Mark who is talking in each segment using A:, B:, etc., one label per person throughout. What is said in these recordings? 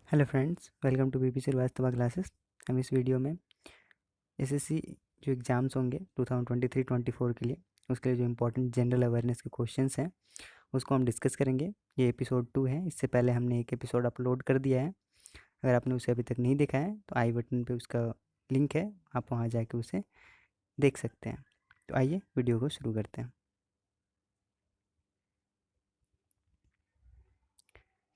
A: Hello friends, welcome to BP Srivastava classes. हम इस video में एसएससी जो एग्ज़ाम्स होंगे 2023-24 के लिए, उसके लिए जो इम्पोर्टेंट जनरल अवेयरनेस के क्वेश्चंस हैं उसको हम डिस्कस करेंगे। ये एपिसोड 2 है। इससे पहले हमने एक एपिसोड अपलोड कर दिया है। अगर आपने उसे अभी तक नहीं देखा है तो आई बटन पे उसका लिंक है, आप वहाँ जाके उसे देख सकते हैं। तो आइए वीडियो को शुरू करते हैं।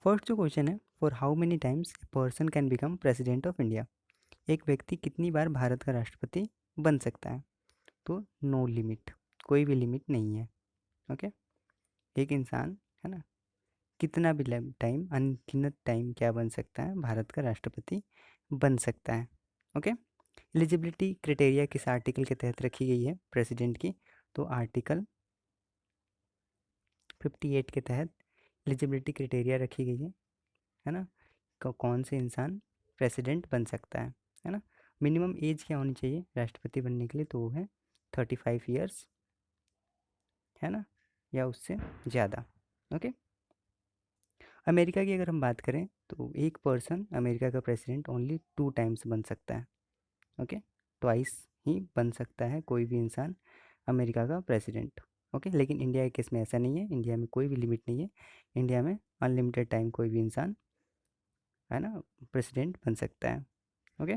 A: फर्स्ट जो क्वेश्चन है, for how many times a person can become president of India. एक व्यक्ति कितनी बार भारत का राष्ट्रपति बन सकता है? तो नो लिमिट, कोई भी लिमिट नहीं है। ओके, एक इंसान है ना कितना भी टाइम, अनगिनत टाइम क्या बन सकता है, भारत का राष्ट्रपति बन सकता है। ओके, एलिजिबिलिटी क्राइटेरिया किस आर्टिकल के तहत रखी गई है प्रेसिडेंट की? तो आर्टिकल 58 के तहत एलिजिबिलिटी क्राइटेरिया रखी गई है ना। कौन से इंसान प्रेसिडेंट बन सकता है ना। मिनिमम एज क्या होनी चाहिए राष्ट्रपति बनने के लिए? तो वो है 35 ईयर्स, है ना, या उससे ज़्यादा। ओके, अमेरिका की अगर हम बात करें तो एक पर्सन अमेरिका का प्रेसिडेंट ओनली 2 टाइम्स बन सकता है। ओके, ट्वाइस ही बन सकता है कोई भी इंसान अमेरिका का प्रेसिडेंट। ओके, लेकिन इंडिया के केस में ऐसा नहीं है। इंडिया में कोई भी लिमिट नहीं है। इंडिया में अनलिमिटेड टाइम कोई भी इंसान है ना प्रेसिडेंट बन सकता है। ओके,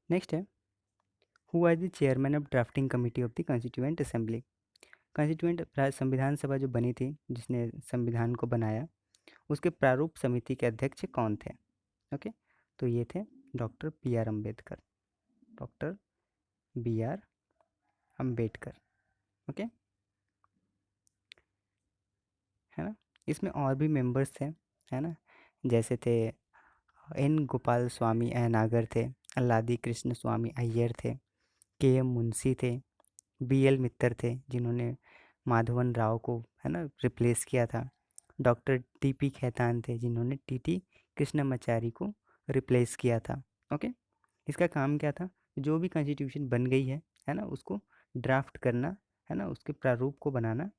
A: नेक्स्ट है, who are the chairman of drafting committee of the constituent assembly. Constituent संविधान सभा जो बनी थी, जिसने संविधान को बनाया, उसके प्रारूप समिति के अध्यक्ष कौन थे? ओके, तो ये थे doctor B R Ambedkar. Doctor B R Ambedkar. Okay, है ना। इसमें और भी मेंबर्स थे, है ना, जैसे थे एन गोपाल स्वामी अयनागर थे, अल्लादी कृष्ण स्वामी अय्यर थे, के एम मुंशी थे, बी एल मित्तर थे जिन्होंने माधवन राव को है ना रिप्लेस किया था, डॉक्टर टी पी खेतान थे जिन्होंने टी टी कृष्णमाचारी को रिप्लेस किया था। ओके, इसका काम क्या था? जो भी कॉन्स्टिट्यूशन बन गई है ना, उसको ड्राफ्ट करना, है ना, उसके प्रारूप को बनाना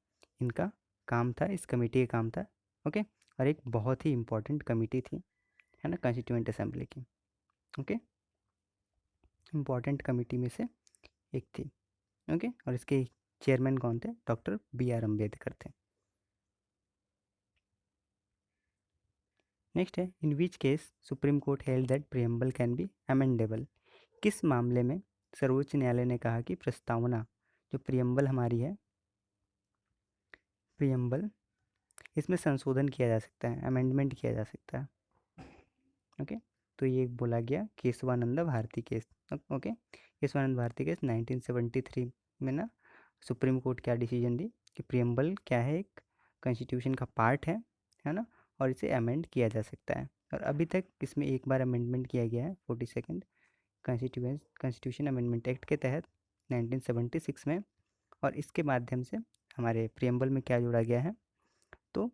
A: इनका काम था, इस कमेटी का काम था। ओके, और एक बहुत ही इम्पोर्टेंट कमेटी थी, है ना, कॉन्स्टिट्यूएंट असेंबली की। ओके, इम्पोर्टेंट कमेटी में से एक थी। ओके, और इसके चेयरमैन कौन थे? डॉक्टर बी आर अम्बेडकर थे। नेक्स्ट है, in which case Supreme Court held that preamble can be amendable. किस मामले में सर्वोच्च न्यायालय ने कहा कि प्रस्तावना, जो प्रियम्बल हमारी है, प्रियम्बल, इसमें संशोधन किया जा सकता है, अमेंडमेंट किया जा सकता है। ओके, तो ये बोला गया Keshavananda Bharati case. Okay, Keshavananda Bharati case 1973 में ना सुप्रीम कोर्ट क्या डिसीजन दी कि प्रियम्बल क्या है, एक कॉन्स्टिट्यूशन का पार्ट है ना, और इसे अमेंड किया जा सकता है। और अभी तक इसमें एक बार अमेंडमेंट किया गया है 42nd कॉन्स्टिट्यूशन अमेंडमेंट एक्ट के तहत 1976 में, और इसके माध्यम से हमारे प्रियम्बल में क्या जोड़ा गया है? तो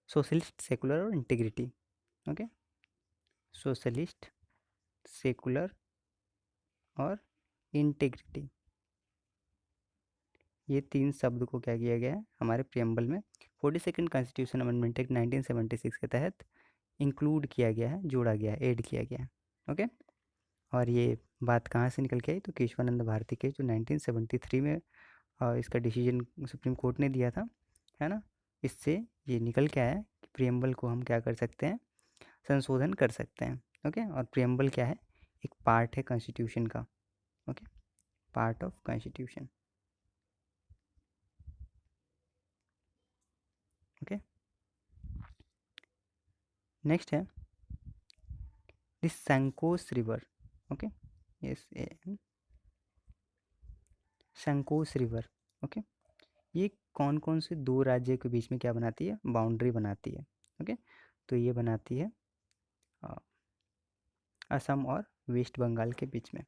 A: सोशलिस्ट, सेकुलर और इंटीग्रिटी। ओके, सोशलिस्ट, सेकुलर और इंटीग्रिटी, ये 3 शब्द को क्या किया गया है हमारे प्रियम्बल में 42nd कॉन्स्टिट्यूशन अमेंडमेंट एक्ट 1976 के तहत इंक्लूड किया गया है, जोड़ा गया है, ऐड किया गया है। ओके, और ये बात कहाँ से निकल के आई? तो केशवानंद भारती के जो 1973 में इसका डिसीजन सुप्रीम कोर्ट ने दिया था, है ना, इससे ये निकल के आया कि प्रियम्बल को हम क्या कर सकते हैं? संशोधन कर सकते हैं। ओके, और प्रियम्बल क्या है? एक पार्ट है कॉन्स्टिट्यूशन का। Okay, part of constitution. Okay, next है this Sankosh river. Okay, yes, Sankosh river. Okay, ये कौन कौन से 2 राज्यों के बीच में क्या बनाती है? बाउंड्री बनाती है। ओके, तो ये बनाती है असम और वेस्ट बंगाल के बीच में।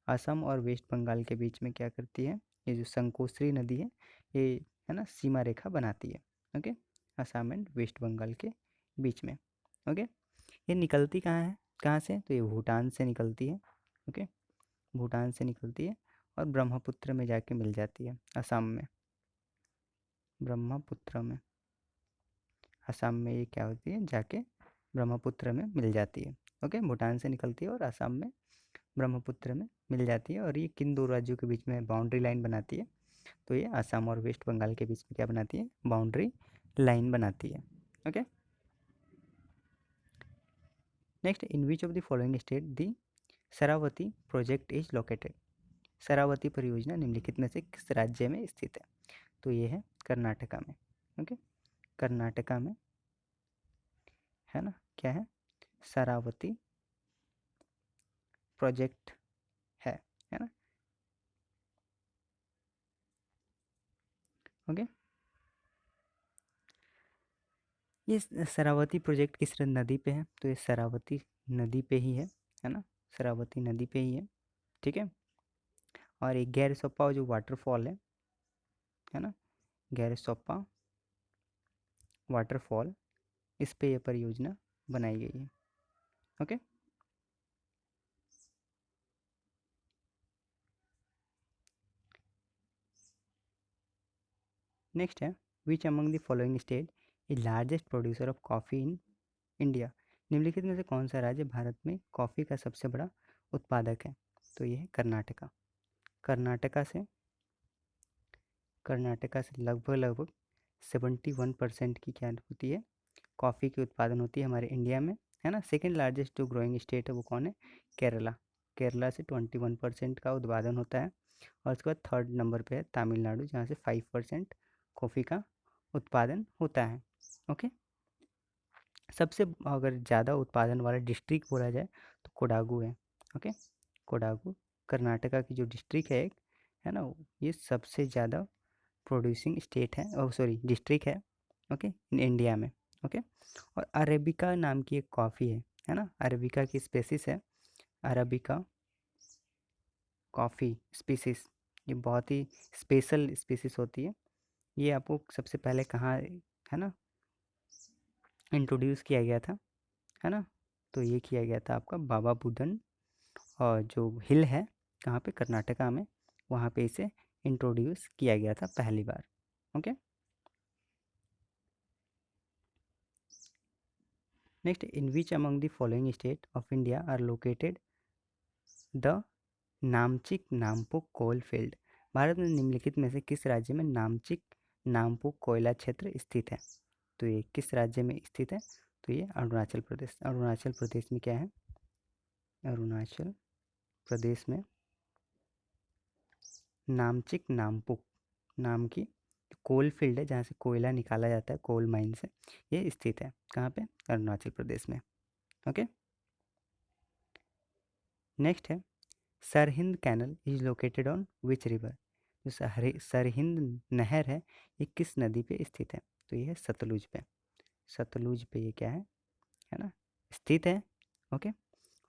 A: असम और वेस्ट बंगाल के बीच में क्या करती है? ये जो संकोसरी नदी है, ये है ना सीमा रेखा बनाती है। ओके, असम एंड वेस्ट बंगाल के बीच में। ओके, ये निकलती कहाँ है, कहाँ से? तो ये भूटान से निकलती है। ओके, भूटान से निकलती है और ब्रह्मपुत्र में जाके मिल जाती है, असम में, ब्रह्मपुत्र में। असम में ये क्या होती है, जाके ब्रह्मपुत्र में मिल जाती है। ओके, भूटान से निकलती है और असम में ब्रह्मपुत्र में मिल जाती है। और ये किन दो राज्यों के बीच में बाउंड्री लाइन बनाती है, तो ये असम और वेस्ट बंगाल के बीच में क्या बनाती है, बाउंड्री लाइन बनाती है। Okay, next, in which of the following state the Sharavati project is located. Sharavati परियोजना निम्नलिखित में से किस राज्य में स्थित है, तो ये है कर्नाटका में। ओके, कर्नाटका में है ना, क्या है, शरावती प्रोजेक्ट है ना। ओके, ये शरावती प्रोजेक्ट किस नदी पे है, तो ये शरावती नदी पे ही है ना, शरावती नदी पे ही है। ठीक है, और एक गैर सोप्पा जो वाटरफॉल है ना, गैर सोप्पा वाटरफॉल, इस पे ये परियोजना बनाई गई है। ओके, नेक्स्ट है, विच among the following state is largest producer of coffee in India. निम्नलिखित में से कौन सा राज्य भारत में कॉफ़ी का सबसे बड़ा उत्पादक है, तो ये है कर्नाटका। कर्नाटका से लगभग 71% की क्या होती है, कॉफ़ी की उत्पादन होती है हमारे इंडिया में, है ना। सेकेंड लार्जेस्ट जो ग्रोइंग स्टेट है वो कौन है, केरला। केरला से 21% का उत्पादन होता है। और उसके बाद थर्ड नंबर पे है तमिलनाडु, जहाँ से 5% कॉफ़ी का उत्पादन होता है। ओके, सबसे अगर ज़्यादा उत्पादन वाला डिस्ट्रिक्ट बोला जाए तो कोडागू है। ओके, कोडागू कर्नाटका की जो डिस्ट्रिक्ट है एक, है ना, ये सबसे ज़्यादा प्रोड्यूसिंग स्टेट है, ओ सॉरी डिस्ट्रिक्ट है। ओके, इन इंडिया में। ओके, और अरेबिका नाम की एक कॉफ़ी है ना, अरेबिका की स्पेसिस है, अरेबिका कॉफ़ी स्पीसीज़, ये बहुत ही स्पेशल स्पीसीज़ होती है। ये आपको सबसे पहले कहाँ है ना इंट्रोड्यूस किया गया था, है ना, तो ये किया गया था आपका बाबा बुदन, और जो हिल है कहाँ पे, कर्नाटका में, वहाँ पे इसे इंट्रोड्यूस किया गया था पहली बार। Okay, next, in which among the following state of India are located the Namchik Namphuk coal field. भारत में निम्नलिखित में से किस राज्य में नामचिक नामपुक कोयला क्षेत्र स्थित है, तो ये किस राज्य में स्थित है, तो ये अरुणाचल प्रदेश। अरुणाचल प्रदेश में क्या है, अरुणाचल प्रदेश में नामचिक नामपुक नाम की कोल फील्ड है, जहाँ से कोयला निकाला जाता है, कोल माइन से, ये स्थित है कहाँ पे, अरुणाचल प्रदेश में। ओके, नेक्स्ट है, Sirhind canal is located on which river. जो सरहिंद नहर है ये किस नदी पे स्थित है, तो ये है सतलुज पे। सतलुज पे ये क्या है ना, स्थित है। ओके,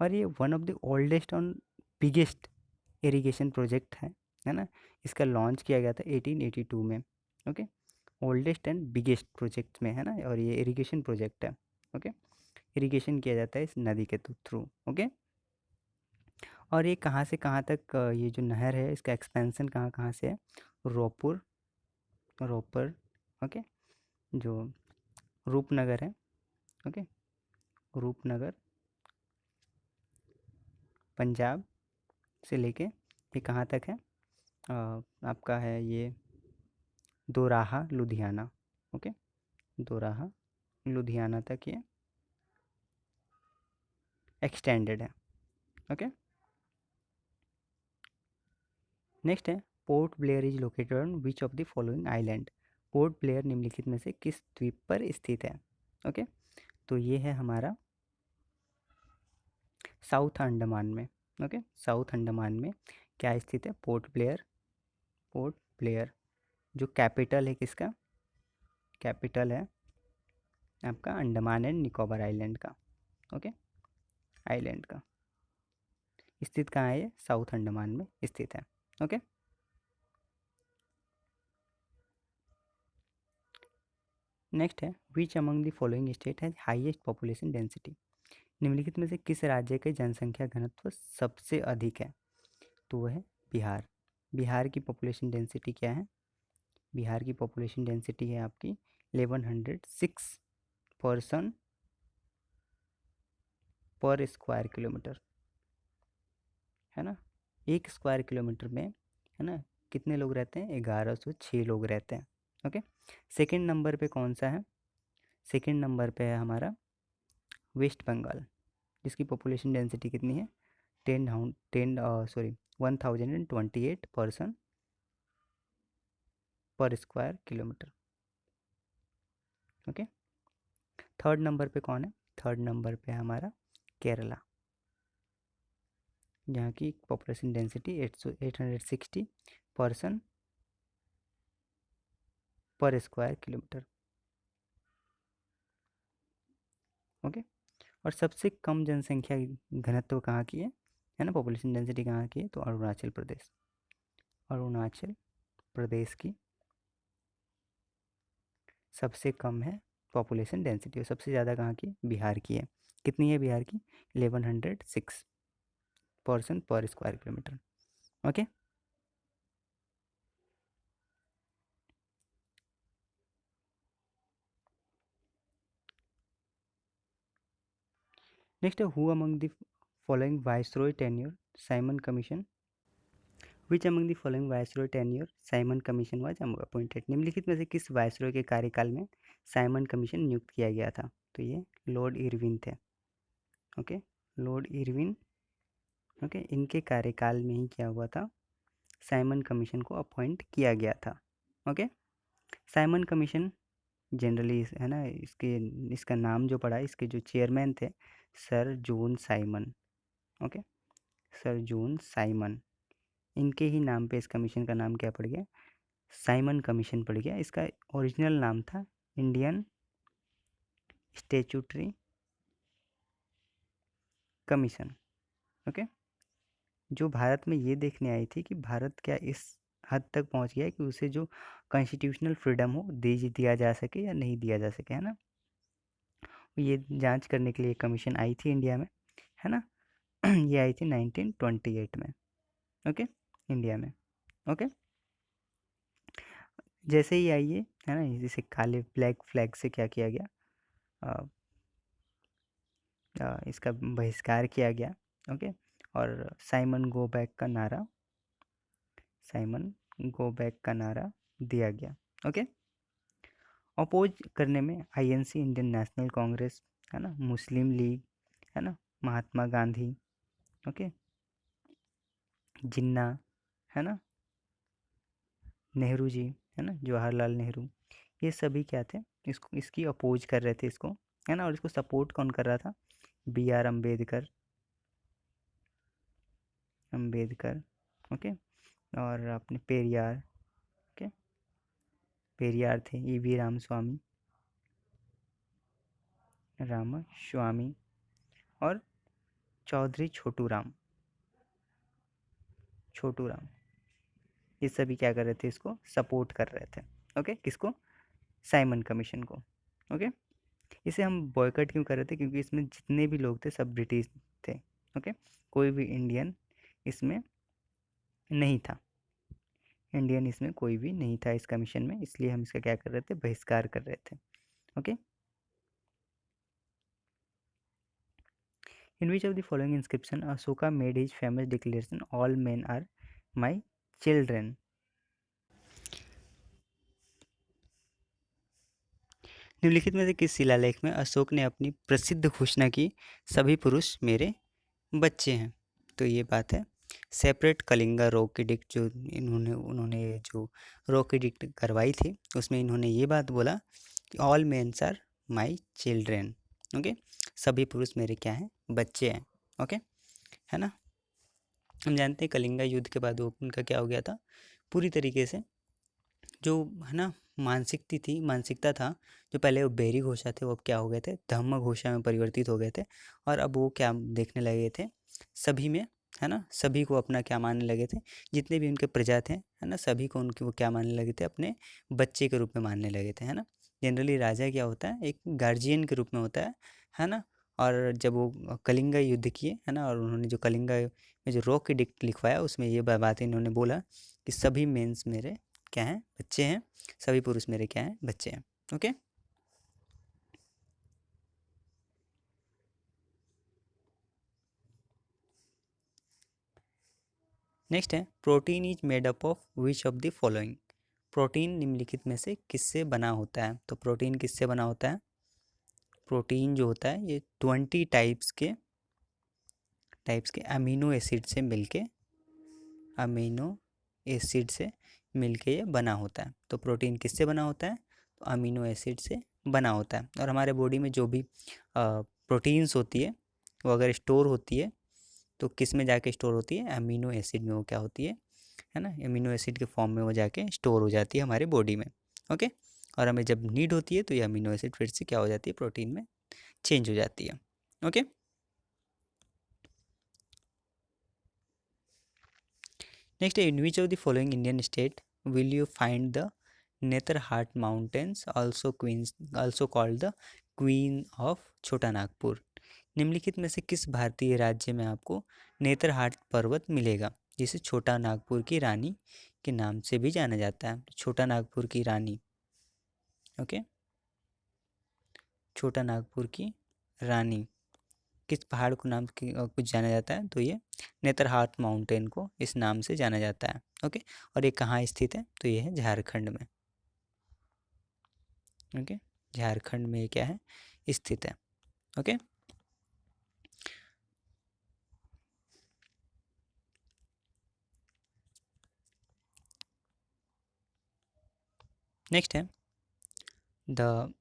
A: और ये वन ऑफ द ओल्डेस्ट और बिगेस्ट इरिगेशन प्रोजेक्ट है ना, इसका लॉन्च किया गया था 1882 में। Okay, oldest and biggest project में है ना, और ये इरिगेशन प्रोजेक्ट है। ओके, इरिगेशन किया जाता है इस नदी के थ्रू। ओके, और ये कहाँ से कहाँ तक ये जो नहर है इसका एक्सपेंशन कहाँ कहाँ से है, रोपुर रोपर, ओके, जो रूपनगर है, ओके, रूपनगर पंजाब से लेके ये कहाँ तक है, आपका है ये दोराहा लुधियाना। ओके, दोराहा लुधियाना तक ये एक्सटेंडेड है। ओके, नेक्स्ट है, port Blair is located on which of the following island. Port Blair निम्नलिखित में से किस द्वीप पर स्थित है। ओके, तो ये है हमारा साउथ अंडमान में। ओके, साउथ अंडमान में क्या स्थित है, पोर्ट ब्लेयर। पोर्ट ब्लेयर जो कैपिटल है किसका, कैपिटल है आपका अंडमान एंड निकोबार आइलैंड का। ओके, आइलैंड का स्थित कहाँ है, ये साउथ अंडमान में स्थित है। ओके, नेक्स्ट है, विच अमंग द फॉलोइंग स्टेट है हाईएस्ट पॉपुलेशन डेंसिटी। निम्नलिखित में से किस राज्य के जनसंख्या घनत्व सबसे अधिक है, तो वह है बिहार। बिहार की पॉपुलेशन डेंसिटी क्या है, बिहार की पॉपुलेशन डेंसिटी है आपकी 1106 पर्सन पर स्क्वायर किलोमीटर, है ना। 1 स्क्वायर किलोमीटर में, है ना, कितने लोग रहते हैं? 1106 लोग रहते हैं। ओके। सेकंड नंबर पे कौन सा है? सेकंड नंबर पे है हमारा वेस्ट बंगाल, जिसकी पॉपुलेशन डेंसिटी कितनी है? 1028 पर्सन पर square kilometre. Okay. Third number पे कौन है? थर्ड नंबर पे है हमारा केरला, जहाँ की पॉपुलेशन डेंसिटी 860 पर्सन पर स्क्वायर किलोमीटर। ओके। और सबसे कम जनसंख्या घनत्व कहाँ की है ना, पॉपुलेशन डेंसिटी कहाँ की है? तो अरुणाचल प्रदेश। अरुणाचल प्रदेश की सबसे कम है पॉपुलेशन डेंसिटी, और सबसे ज़्यादा कहाँ की? बिहार की है। कितनी है बिहार की? 1106 पर्सन पर स्क्वायर किलोमीटर। ओके। नेक्स्ट है who among the following viceroy tenure Simon commission, which among the following viceroy tenure Simon commission was appointed. निम्नलिखित में से किस वाइसरॉय के कार्यकाल में साइमन कमीशन नियुक्त किया गया था? तो ये लॉर्ड इरविन थे। Okay, Lord Irwin. ओके, इनके कार्यकाल में ही क्या हुआ था? साइमन कमीशन को अपॉइंट किया गया था। ओके। साइमन कमीशन जनरली, है ना, इसका नाम जो पड़ा, इसके जो चेयरमैन थे sir John Simon. Okay, sir John Simon, इनके ही नाम पे इस कमीशन का नाम क्या पड़ गया? साइमन कमीशन पड़ गया। इसका ओरिजिनल नाम था इंडियन स्टैट्यूटरी कमीशन। ओके, जो भारत में ये देखने आई थी कि भारत क्या इस हद तक पहुंच गया है कि उसे जो कॉन्स्टिट्यूशनल फ्रीडम हो दिया जा सके या नहीं दिया जा सके, है ना। ये जांच करने के लिए कमीशन आई थी इंडिया में, है ना। ये आई थी 1928 में। ओके, इंडिया में। ओके, जैसे ही आई है ना, जैसे काले ब्लैक फ्लैग से क्या किया गया? इसका बहिष्कार किया गया। ओके, और साइमन गो बैक का नारा, साइमन गो बैक का नारा दिया गया। ओके, अपोज करने में आईएनसी, इंडियन नेशनल कांग्रेस, है ना, मुस्लिम लीग, है ना, महात्मा गांधी, ओके, जिन्ना, है ना, नेहरू जी, है ना, जवाहरलाल नेहरू, ये सभी क्या थे? इसकी अपोज कर रहे थे इसको, है ना। और इसको सपोर्ट कौन कर रहा था? B R Ambedkar, Ambedkar. Okay, और अपने पेरियार, ओके, पेरियार थे ई वी रामास्वामी, और चौधरी छोटू राम, ये सभी क्या कर रहे थे? इसको सपोर्ट कर रहे थे। ओके, किसको? साइमन कमीशन को। ओके, इसे हम बॉयकट क्यों कर रहे थे? क्योंकि इसमें जितने भी लोग थे सब ब्रिटिश थे। ओके, कोई भी इंडियन इसमें नहीं था, इंडियन इसमें कोई भी नहीं था इस कमीशन में, इसलिए हम इसका क्या कर रहे थे? बहिष्कार कर रहे थे। Okay, in which of the following inscription Ashoka made his famous declaration all men are my children. निम्नलिखित में से किस शिलालेख में अशोक ने अपनी प्रसिद्ध घोषणा की, सभी पुरुष मेरे बच्चे हैं? तो ये बात है सेपरेट कलिंगा रॉक एडिक्ट, जो उन्होंने जो रॉक एडिक्ट करवाई थी, उसमें इन्होंने ये बात बोला कि all mens are my children. Okay, सभी पुरुष मेरे क्या हैं? बच्चे हैं। ओके, है ना। हम जानते हैं कलिंगा युद्ध के बाद उनका क्या हो गया था? पूरी तरीके से जो, है ना, मानसिकता था, जो पहले वो बेरी घोषा थे, वो अब क्या हो गए थे? धम्म घोषा में परिवर्तित हो गए थे। और अब वो क्या देखने लगे थे? सभी में, है ना, सभी को अपना क्या मानने लगे थे? जितने भी उनके प्रजा थे, है ना, सभी को उनके वो क्या मानने लगे थे? अपने बच्चे के रूप में मानने लगे थे, है ना। जनरली राजा क्या होता है? एक गार्जियन के रूप में होता है ना। और जब वो कलिंगा युद्ध किए, है ना, और उन्होंने जो कलिंगा में जो रॉक एडिक्ट लिखवाया, उसमें ये बात इन्होंने बोला कि सभी मेंस मेरे क्या हैं? बच्चे हैं। सभी पुरुष मेरे क्या हैं? बच्चे हैं। ओके, नेक्स्ट है protein is made up of which of the following. Protein निम्नलिखित में से किससे बना होता है? तो प्रोटीन किससे बना होता है? प्रोटीन जो होता है ये 20 टाइप्स के अमीनो एसिड से मिलके ये बना होता है। तो प्रोटीन किससे बना होता है? तो अमीनो एसिड से बना होता है। और हमारे बॉडी में जो भी प्रोटीन्स होती है वो अगर स्टोर होती है तो किस में जाके स्टोर होती है? अमीनो एसिड में वो क्या होती है ना, अमीनो एसिड के फॉर्म में वो जाके स्टोर हो जाती है हमारे बॉडी में। ओके, और हमें जब नीड होती है तो ये अमीनो एसिड फिर से क्या हो जाती है? प्रोटीन में चेंज हो जाती है। Okay, next in which of the following Indian state will you find the Netarhat mountains also called the queen of छोटा नागपुर। निम्नलिखित में से किस भारतीय राज्य में आपको नेतरहाट पर्वत मिलेगा, जिसे छोटा नागपुर की रानी के नाम से भी जाना जाता है? छोटा नागपुर की रानी, ओके, छोटा नागपुर की रानी किस पहाड़ को नाम की कुछ जाना जाता है? तो ये नेतरहाट माउंटेन को इस नाम से जाना जाता है। ओके, और ये कहाँ स्थित है? तो ये है झारखंड में। ओके, झारखंड में ये क्या है? स्थित है। ओके, नेक्स्ट है द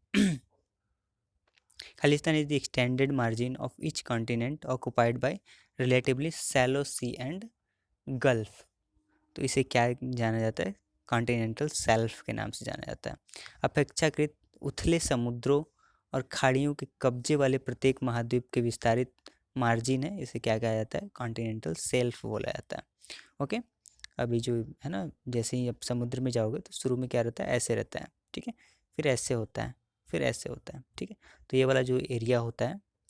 A: खालिस्तान is the extended margin of each continent occupied by relatively shallow sea and gulf. तो इसे क्या जाना जाता है? कॉन्टिनेंटल सेल्फ के नाम से जाना जाता है। अपेक्षाकृत उथले समुद्रों और खाड़ियों के कब्जे वाले प्रत्येक महाद्वीप के विस्तारित मार्जिन है, इसे क्या कहा जाता है? कॉन्टिनेंटल सेल्फ बोला जाता है। ओके, अभी जो है ना, जैसे ही अब समुद्र में जाओगे तो शुरू में क्या रहता है? ऐसे रहता है, ठीक है, फिर ऐसे होता है, फिर ऐसे होता है, ठीक है। तो ये वाला जो एरिया होता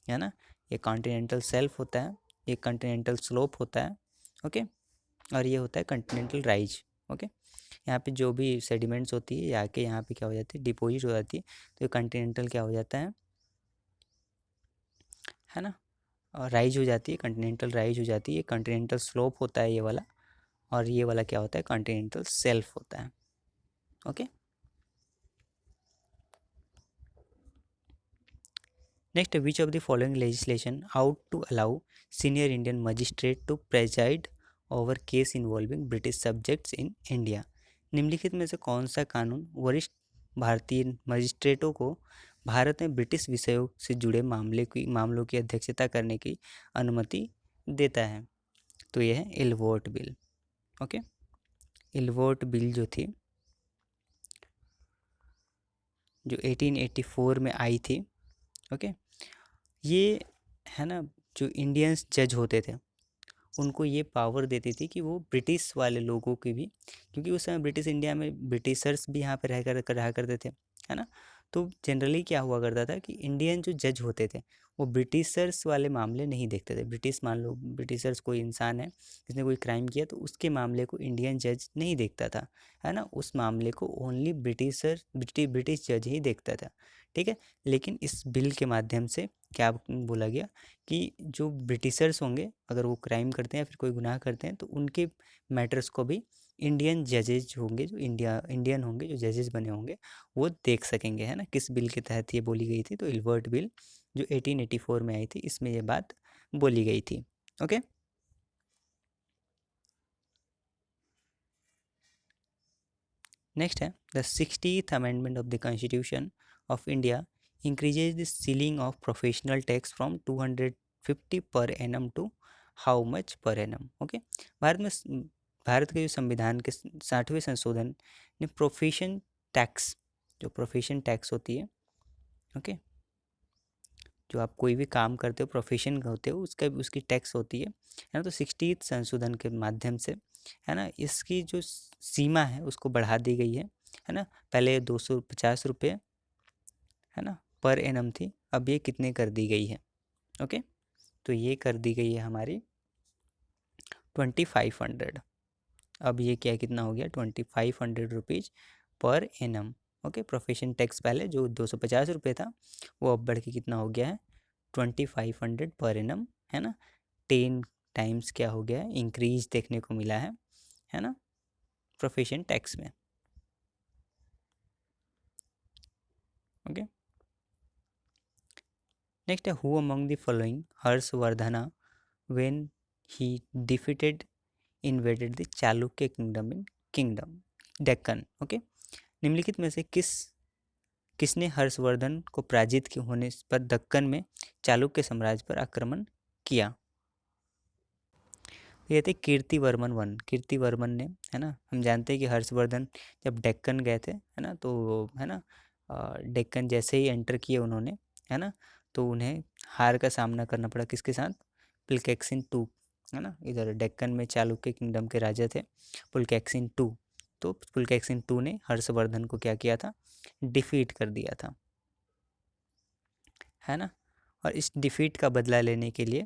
A: है ना, ये कॉन्टिनेंटल सेल्फ होता है, ये कॉन्टिनेंटल स्लोप होता है। ओके, और ये होता है कॉन्टिनेंटल राइज। ओके, यहाँ पे जो भी सेडिमेंट्स होती है आके यहाँ पे क्या हो जाती है? डिपोजिट हो जाती है। तो ये कॉन्टिनेंटल क्या हो जाता है ना, और राइज हो जाती है, कॉन्टिनेंटल राइज हो जाती है। कॉन्टिनेंटल स्लोप होता है ये वाला, और ये वाला क्या होता है? कॉन्टिनेंटल सेल्फ होता है। Okay, next, which of the following legislation out to allow senior Indian magistrate to preside over case involving British subjects in India. निम्नलिखित में से कौन सा कानून वरिष्ठ भारतीय मजिस्ट्रेटों को भारत में ब्रिटिश विषयों से जुड़े मामलों की अध्यक्षता करने की अनुमति देता है? तो यह है इलवोर्ट बिल। ओके, इलवोर्ट बिल जो थी, जो 1884 में आई थी। ओके, ये है ना, जो इंडियंस जज होते थे उनको ये पावर देती थी कि वो ब्रिटिश वाले लोगों की भी, क्योंकि उस समय ब्रिटिश इंडिया में ब्रिटिशर्स भी यहाँ पे रहा करते थे, है ना। तो जनरली क्या हुआ करता था कि इंडियन जो जज होते थे वो ब्रिटिशर्स वाले मामले नहीं देखते थे। मान लो ब्रिटिशर्स कोई इंसान है जिसने कोई क्राइम किया तो उसके मामले को इंडियन जज नहीं देखता था, है ना, उस मामले को ओनली ब्रिटिश जज ही देखता था, ठीक है। लेकिन इस बिल के माध्यम से क्या बोला गया कि जो ब्रिटिशर्स होंगे अगर वो क्राइम करते हैं या फिर कोई गुनाह करते हैं तो उनके मैटर्स को भी इंडियन जजेज होंगे, जो इंडियन होंगे, जो जजेस बने होंगे वो देख सकेंगे, है ना। किस बिल के तहत ये बोली गई थी? तो इल्बर्ट बिल जो 1884 में आई थी, इसमें ये बात बोली गई थी। ओके, नेक्स्ट है the 60th amendment of the constitution of India increases the ceiling of professional tax from 250 per annum to how much per annum. Okay, भारत के जो संविधान के 60वें संशोधन ने प्रोफेशन टैक्स होती है, ओके, जो आप कोई भी काम करते हो, प्रोफेशन होते हो, उसका उसकी टैक्स होती है ना। तो 60th संशोधन के माध्यम से, है ना, इसकी जो सीमा है उसको बढ़ा दी गई है ना। पहले 250 रुपये, है ना, पर एनम थी, अब ये कितने कर दी गई है? ओके, तो ये कर दी गई है हमारी 2500। अब ये क्या कितना हो गया? 2500 रुपीज़ पर एनम। ओके, प्रोफेशन टैक्स पहले जो 250 रुपये था वो अब बढ़ के कितना हो गया है? 2500 पर एनम, है ना। 10 टाइम्स क्या हो गया है, इंक्रीज देखने को मिला है ना, प्रोफेशन टैक्स में। ओके, नेक्स्ट है who among the following Harshavardhana when he defeated invaded the Chalukya kingdom Deccan. Okay, निम्नलिखित में से किसने हर्षवर्धन को पराजित के होने पर दक्कन में चालुक्य साम्राज्य पर आक्रमण किया? ये थे कीर्तिवर्मन वन, कीर्तिवर्मन ने, है ना। हम जानते हैं कि हर्षवर्धन जब डेक्कन गए थे, है ना, तो है ना डेक्कन जैसे ही एंटर किए उन्होंने, है ना, तो उन्हें हार का सामना करना पड़ा किसके साथ, पुलकेशिन टू, है ना। इधर डेक्कन में चालुक्य किंगडम के राजा थे पुलकेशिन टू, तो पुलकेशिन टू ने हर्षवर्धन को क्या किया था, डिफीट कर दिया था, है ना। और इस डिफीट का बदला लेने के लिए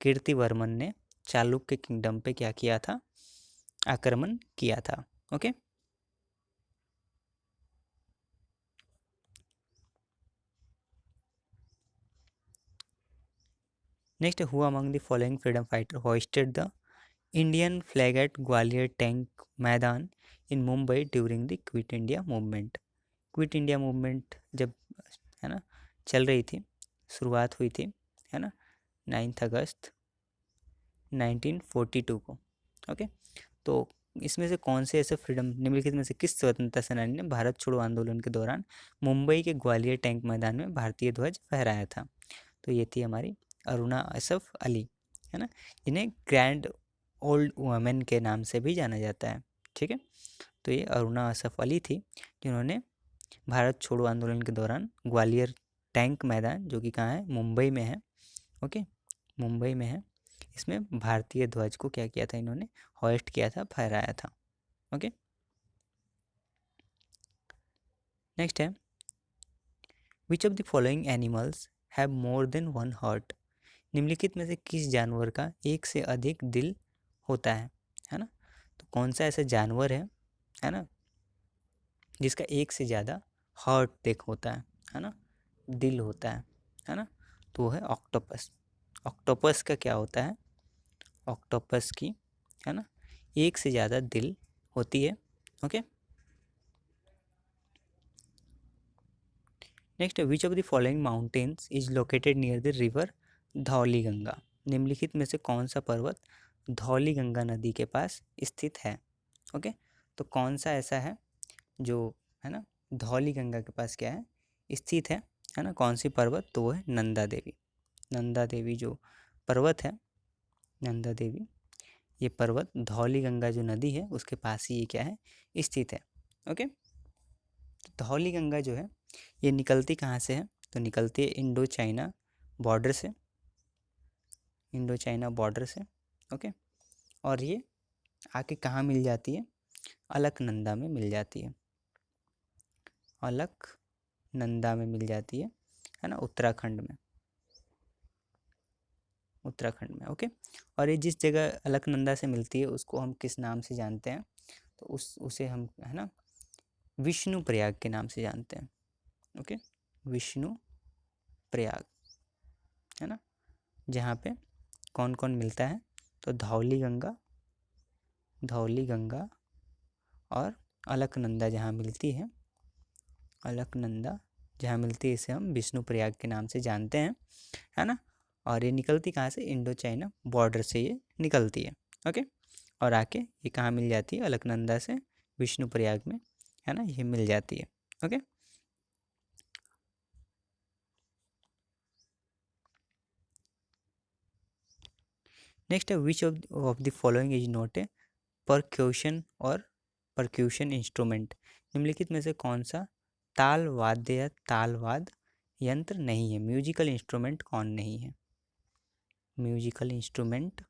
A: कीर्तिवर्मन ने चालुक्य किंगडम पे क्या किया था, आक्रमण किया था। Okay, next who among the following freedom fighter hoisted the Indian flag at Gwalior tank Maidan in Mumbai during the Quit India movement. Quit India movement जब, है ना, चल रही थी, शुरुआत हुई थी, है ना, 9 अगस्त 1942 को। ओके, तो इसमें से कौन से ऐसे फ्रीडम, निम्नलिखित में से किस स्वतंत्रता सेनानी ने भारत छोड़ो आंदोलन के दौरान मुंबई के ग्वालियर टैंक मैदान में भारतीय ध्वज फहराया था? तो ये थी हमारी अरुणा असफ अली, है ना। इन्हें ग्रैंड ओल्ड वुमेन के नाम से भी जाना जाता है, ठीक है। तो ये अरुणा असफ अली थी जिन्होंने भारत छोड़ो आंदोलन के दौरान ग्वालियर टैंक मैदान, जो कि कहाँ है, मुंबई में है, ओके, मुंबई में है, इसमें भारतीय ध्वज को क्या किया था, इन्होंने होइस्ट किया था, फहराया था। ओके, नेक्स्ट है विच of the following animals have more than one heart. निम्नलिखित में से किस जानवर का एक से अधिक दिल होता है ना। तो कौन सा ऐसा जानवर है ना, जिसका एक से ज़्यादा हार्ट देख होता है ना, दिल होता है ना, तो वो है ऑक्टोपस। ऑक्टोपस का क्या होता है, ऑक्टोपस की, है ना, एक से ज़्यादा दिल होती है। Okay, next which of the following mountains is located near the river Dhauli Ganga. निम्नलिखित में से कौन सा पर्वत धौली गंगा नदी के पास स्थित है? ओके, तो कौन सा ऐसा है जो, है ना, धौली गंगा के पास क्या है, स्थित है ना, कौन सी पर्वत, तो वो है नंदा देवी। नंदा देवी जो पर्वत है, नंदा देवी, ये पर्वत धौली गंगा जो नदी है उसके पास ही ये क्या है, स्थित है। ओके, तो धौली गंगा जो है ये निकलती कहाँ से है, तो निकलती है इंडो चाइना बॉर्डर से, इंडो चाइना बॉर्डर से। ओके, और ये आके कहाँ मिल जाती है, अलकनंदा में मिल जाती है, अलकनंदा में मिल जाती है ना, उत्तराखंड में, उत्तराखंड में। ओके, और ये जिस जगह अलकनंदा से मिलती है उसको हम किस नाम से जानते हैं, तो उसे हम, है ना, विष्णु प्रयाग के नाम से जानते हैं। ओके, विष्णु प्रयाग, है ना, जहाँ पे कौन कौन मिलता है, तो धौली गंगा, धौली गंगा और अलकनंदा जहाँ मिलती है, अलकनंदा जहाँ मिलती है इसे हम विष्णु प्रयाग के नाम से जानते हैं, है ना। और ये निकलती कहाँ से, इंडो चाइना बॉर्डर से ये निकलती है। ओके, और आके ये कहाँ मिल जाती है, अलकनंदा से विष्णु प्रयाग में, है ना, ये मिल जाती है। ओके, नेक्स्ट है विच of the following is not a percussion और परक्यूशन इंस्ट्रूमेंट। निम्नलिखित में से कौन सा ताल वाद्य या तालवाद यंत्र नहीं है, म्यूजिकल इंस्ट्रूमेंट कौन नहीं है, म्यूजिकल इंस्ट्रूमेंट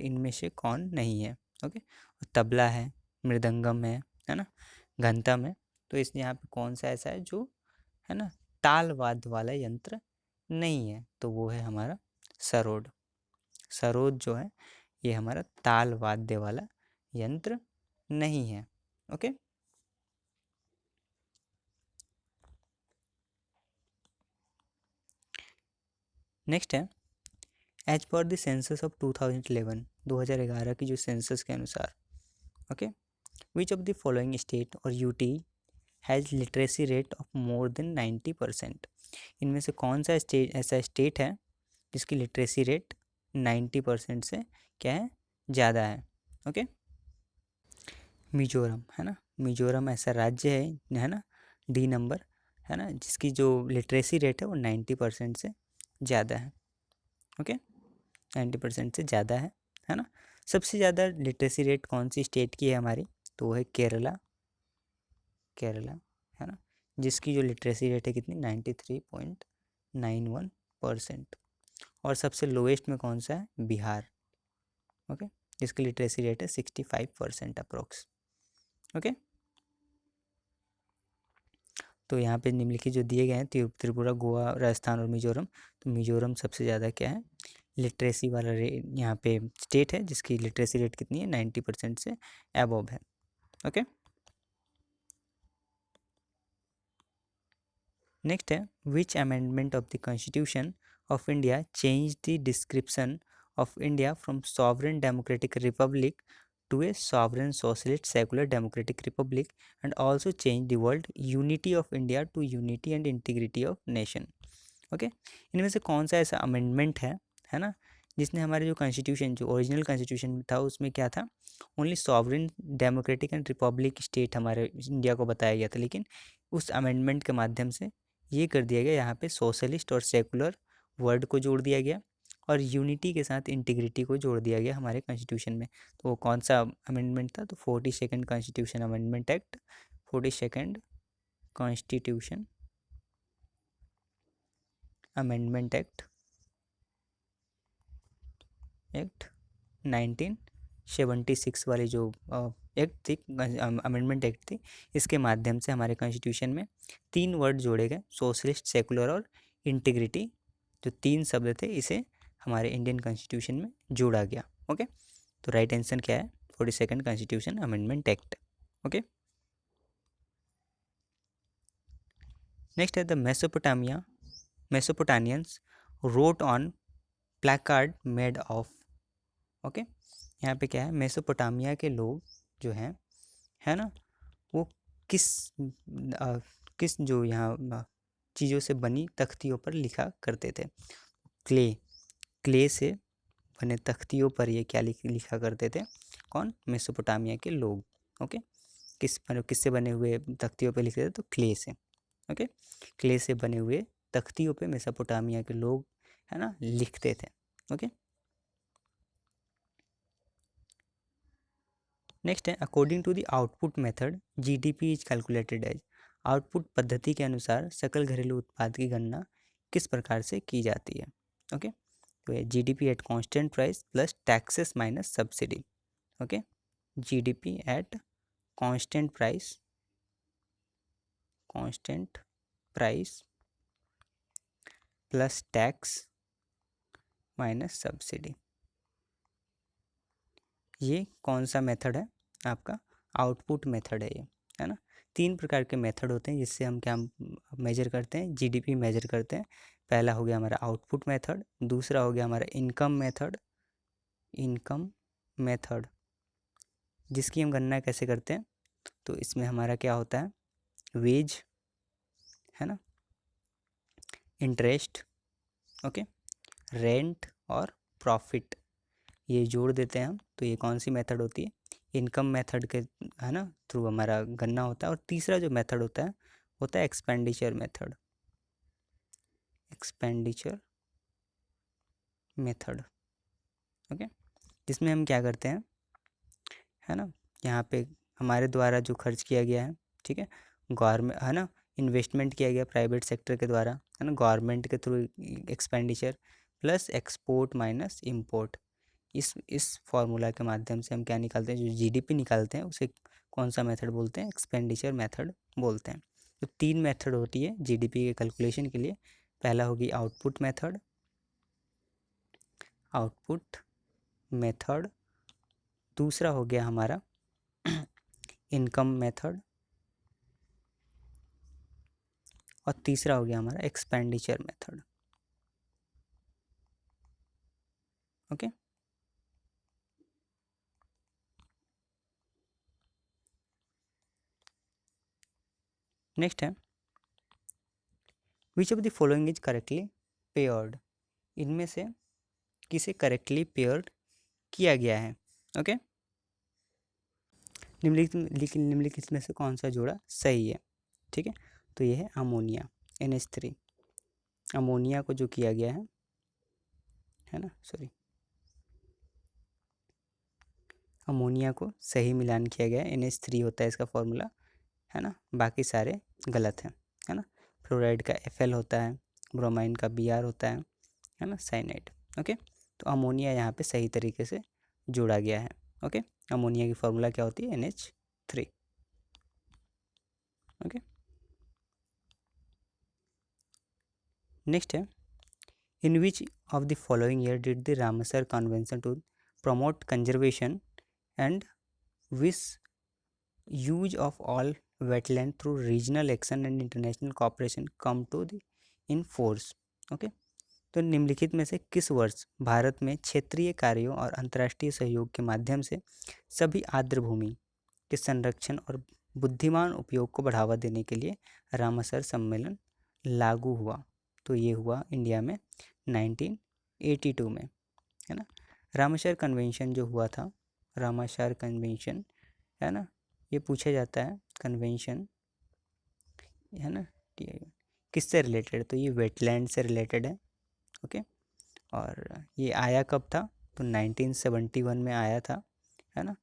A: इनमें से कौन नहीं है? ओके, तबला है, मृदंगम है ना, घंटम है, तो इस यहाँ पे कौन सा ऐसा है जो, है ना, ताल वाद्य वाला यंत्र नहीं है, तो वो है हमारा सरोद। सरोद जो है ये हमारा ताल वाद्य वाला यंत्र नहीं है। ओके, नेक्स्ट है as per the census of 2011, 2011 की जो सेंसस के अनुसार, okay, which of the following state और UT has literacy rate of more than 90%, इनमें से कौन सा स्टेट ऐसा स्टेट है जिसकी लिटरेसी रेट 90% से क्या है, ज़्यादा है, ओके। मिजोरम है ना, मिजोरम ऐसा राज्य है ना, डी नंबर है ना, जिसकी जो लिटरेसी रेट है वो 90% से ज़्यादा है, ओके, 90% से ज़्यादा है ना। सबसे ज़्यादा लिटरेसी रेट कौन सी स्टेट की है हमारी, तो वो है केरला, केरला है ना, जिसकी जो लिटरेसी रेट है कितनी, 93.91%। और सबसे लोएस्ट में कौन सा है, बिहार, ओके, जिसकी लिटरेसी रेट है 65% अप्रोक्स, ओके। तो यहाँ पे निम्नलिखित जो दिए गए हैं त्रिपुरा, गोवा, राजस्थान और मिजोरम, तो मिजोरम सबसे ज़्यादा क्या है, लिटरेसी वाला यहाँ पे स्टेट है जिसकी लिटरेसी रेट कितनी है, 90% से अबव है, ओके। नेक्स्ट है, विच amendment of the constitution of India change the description of India from sovereign democratic Republic to a sovereign socialist secular democratic republic and also change the world unity of India to unity and integrity of nation, okay. इनमें से कौन सा ऐसा amendment है ना, जिसने हमारे जो कॉन्स्टिट्यूशन, जो ओरिजिनल कॉन्स्टिट्यूशन था उसमें क्या था, only sovereign democratic and Republic state हमारे इंडिया को बताया गया था, लेकिन उस अमेंडमेंट के माध्यम से ये कर दिया गया, यहाँ पे सोशलिस्ट और सेकुलर वर्ड को जोड़ दिया गया और यूनिटी के साथ इंटीग्रिटी को जोड़ दिया गया हमारे कॉन्स्टिट्यूशन में। तो वो कौन सा अमेंडमेंट था, तो 42nd constitution amendment act, 42nd constitution amendment act 1976 वाली जो एक्ट थी, अमेंडमेंट एक्ट थी, इसके माध्यम से हमारे कॉन्स्टिट्यूशन में 3 वर्ड जोड़े गए, सोशलिस्ट, सेकुलर और इंटीग्रिटी, जो 3 शब्द थे, इसे हमारे इंडियन कॉन्स्टिट्यूशन में जोड़ा गया, ओके। तो राइट आंसर क्या है, 42nd constitution amendment act, okay. Next है, the Mesopotamians wrote on placard made of, okay. यहाँ पे क्या है, मेसोपोटामिया के लोग जो हैं, है ना, वो किस किस जो यहाँ चीज़ों से बनी तख्तियों पर लिखा करते थे, क्ले से बने तख्तियों पर ये क्या लिखा करते थे, कौन, मेसोपोटामिया के लोग, ओके। किससे बने हुए तख्तियों पे लिखते थे, तो क्ले से, ओके, क्ले से बने हुए तख्तियों पे मेसोपोटामिया के लोग, है ना, लिखते थे, ओके। नेक्स्ट है, according to the output method GDP is calculated as, output पद्धति के अनुसार सकल घरेलू उत्पाद की गणना किस प्रकार से की जाती है, ओके। तो ये GDP at constant price plus taxes minus subsidy, okay, GDP at constant price plus tax minus subsidy, ये कौन सा मेथड है आपका, आउटपुट मेथड है ये, है ना। 3 प्रकार के मेथड होते हैं जिससे हम क्या मेजर करते हैं, जीडीपी मेजर करते हैं। पहला हो गया हमारा आउटपुट मेथड, दूसरा हो गया हमारा इनकम मेथड जिसकी हम गणना कैसे करते हैं, तो इसमें हमारा क्या होता है, वेज, है ना, इंटरेस्ट, ओके, रेंट और प्रॉफिट, ये जोड़ देते हैं हम, तो ये कौन सी मेथड होती है, इनकम मेथड के, है ना, थ्रू हमारा गणना होता है। और तीसरा जो मेथड होता है एक्सपेंडिचर मेथड, ओके, जिसमें हम क्या करते हैं, है ना, यहाँ पे हमारे द्वारा जो खर्च किया गया है, ठीक है, गवर्नमेंट, है ना, इन्वेस्टमेंट किया गया प्राइवेट सेक्टर के द्वारा, है ना, गवर्नमेंट के through expenditure plus export minus import, इस फॉर्मूला के माध्यम से हम क्या निकालते हैं, जो जीडीपी निकालते हैं उसे कौन सा मेथड बोलते हैं, एक्सपेंडिचर मेथड बोलते हैं। तो 3 मेथड होती है जीडीपी के कैलकुलेशन के लिए, पहला होगी आउटपुट मेथड, दूसरा हो गया हमारा इनकम मेथड और तीसरा हो गया हमारा एक्सपेंडिचर मेथड, ओके। नेक्स्ट है विच of the following is correctly paired, इनमें से किसे करेक्टली पेयर्ड किया गया है। ओके, निम्नलिखित में से कौन सा जोड़ा सही है। ठीक है, तो ये है अमोनिया NH3, अमोनिया को जो किया गया है ना, सॉरी, अमोनिया को सही मिलान किया गया है, NH3 होता है इसका फॉर्मूला, है ना, बाकी सारे गलत हैं, है ना। फ्लोराइड का Fl होता है, ब्रोमाइन का Br होता है ना, साइनाइड। ओके, तो अमोनिया यहाँ पे सही तरीके से जोड़ा गया है। ओके, अमोनिया की फॉर्मूला क्या होती है, NH3। ओके, नेक्स्ट है in which of the following year did the Ramsar convention to promote conservation and wise use of all wetland through regional action and international cooperation come to the in force. Okay, तो निम्नलिखित में से किस वर्ष भारत में क्षेत्रीय कार्यों और अंतर्राष्ट्रीय सहयोग के माध्यम से सभी आर्द्र भूमि के संरक्षण और बुद्धिमान उपयोग को बढ़ावा देने के लिए रामसर सम्मेलन लागू हुआ। तो ये हुआ इंडिया में 1982 में, है ना। रामसर कन्वेंशन जो हुआ था, रामसर कन्वेंशन, है ना, ये पूछा जाता है कन्वेंशन, है ना, किससे रिलेटेड, तो ये वेटलैंड से रिलेटेड है। ओके, और ये आया कब था, तो 1971 में आया था, है ना।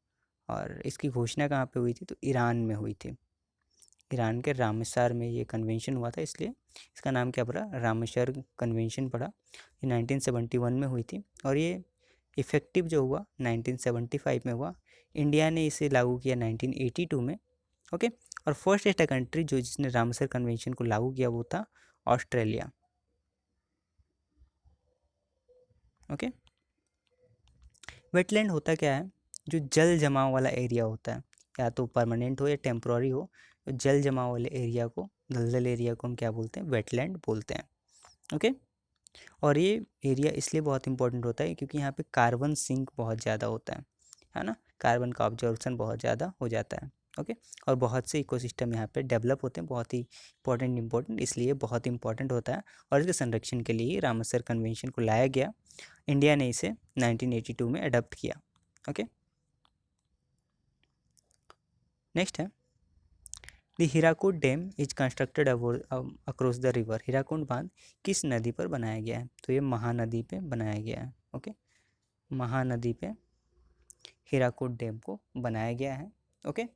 A: और इसकी घोषणा कहाँ पे हुई थी, तो ईरान में हुई थी, ईरान के रामसर में ये कन्वेंशन हुआ था, इसलिए इसका नाम क्या पड़ा, रामसर कन्वेंशन पड़ा। ये 1971 में हुई थी और ये इफ़ेक्टिव जो हुआ 1975 में हुआ। इंडिया ने इसे लागू किया 1982 में। ओके, और फर्स्ट एस्ट कंट्री जो जिसने रामसर कन्वेंशन को लागू किया वो था ऑस्ट्रेलिया। ओके, वेटलैंड होता क्या है, जो जल जमाव वाला एरिया होता है, या तो परमानेंट हो या टेम्प्रोरी हो, तो जल जमाव वाले एरिया को, दलदल एरिया को हम क्या बोलते हैं, वेटलैंड बोलते हैं। ओके, और ये एरिया इसलिए बहुत इंपॉर्टेंट होता है क्योंकि यहाँ पे कार्बन सिंक बहुत ज़्यादा होता है ना, कार्बन का ऑब्जॉर्प्शन बहुत ज़्यादा हो जाता है। ओके, और बहुत से इकोसिस्टम यहाँ पे डेवलप होते हैं, बहुत ही इंपॉर्टेंट, इसलिए बहुत इंपॉर्टेंट होता है और इसके संरक्षण के लिए रामसर कन्वेंशन को लाया गया। इंडिया ने इसे 1982 में अडॉप्ट किया। ओके, नेक्स्ट है the Hirakud dam is constructed across the river, Hirakud बांध किस नदी पर बनाया गया है, तो ये महानदी पे बनाया गया है। ओके, महानदी पे हीराकुड डैम को बनाया गया है। ओके,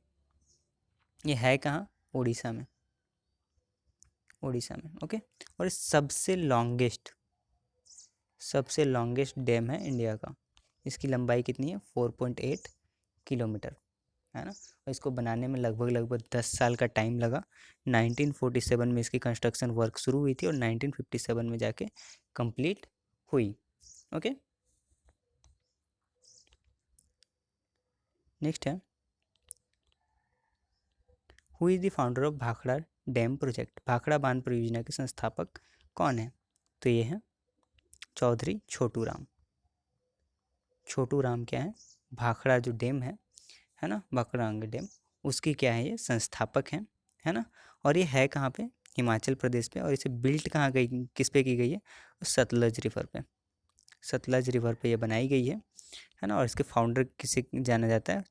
A: ये है कहाँ, उड़ीसा में, उड़ीसा में। ओके, और ये सबसे लॉन्गेस्ट डैम है इंडिया का, इसकी लंबाई कितनी है, 4.8 किलोमीटर, है ना। और इसको बनाने में लगभग 10 साल का टाइम लगा। 1947 में इसकी कंस्ट्रक्शन वर्क शुरू हुई थी और 1957 में जाके कंप्लीट हुई। ओके, नेक्स्ट है who is the founder of Bhakra dam project, Bhakra बांध परियोजना के संस्थापक कौन है, तो ये है चौधरी छोटू राम। छोटू राम क्या है, भाखड़ा जो डैम है ना, भाखड़ांग डैम, उसकी क्या है, ये संस्थापक हैं, है ना। और ये है कहाँ पे, हिमाचल प्रदेश पे, और इसे बिल्ट कहाँ गई, किस पे की गई है, सतलज रिवर पे, सतलज रिवर पे ये बनाई गई है ना। और इसके फाउंडर किसे जाना जाता है,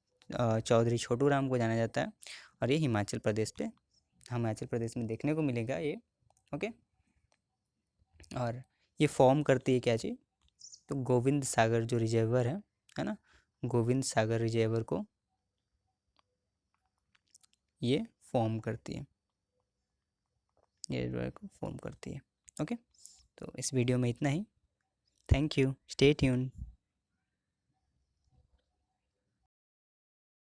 A: चौधरी छोटू राम को जाना जाता है। और ये हिमाचल प्रदेश में देखने को मिलेगा ये। ओके, और ये फॉर्म करती है क्या चीज़, तो गोविंद सागर जो रिजर्वर है ना, गोविंद सागर रिजर्वर को ये फॉर्म करती है, ये रिजर्वर को फॉर्म करती है। ओके, तो इस वीडियो में इतना ही। Thank you, stay tune.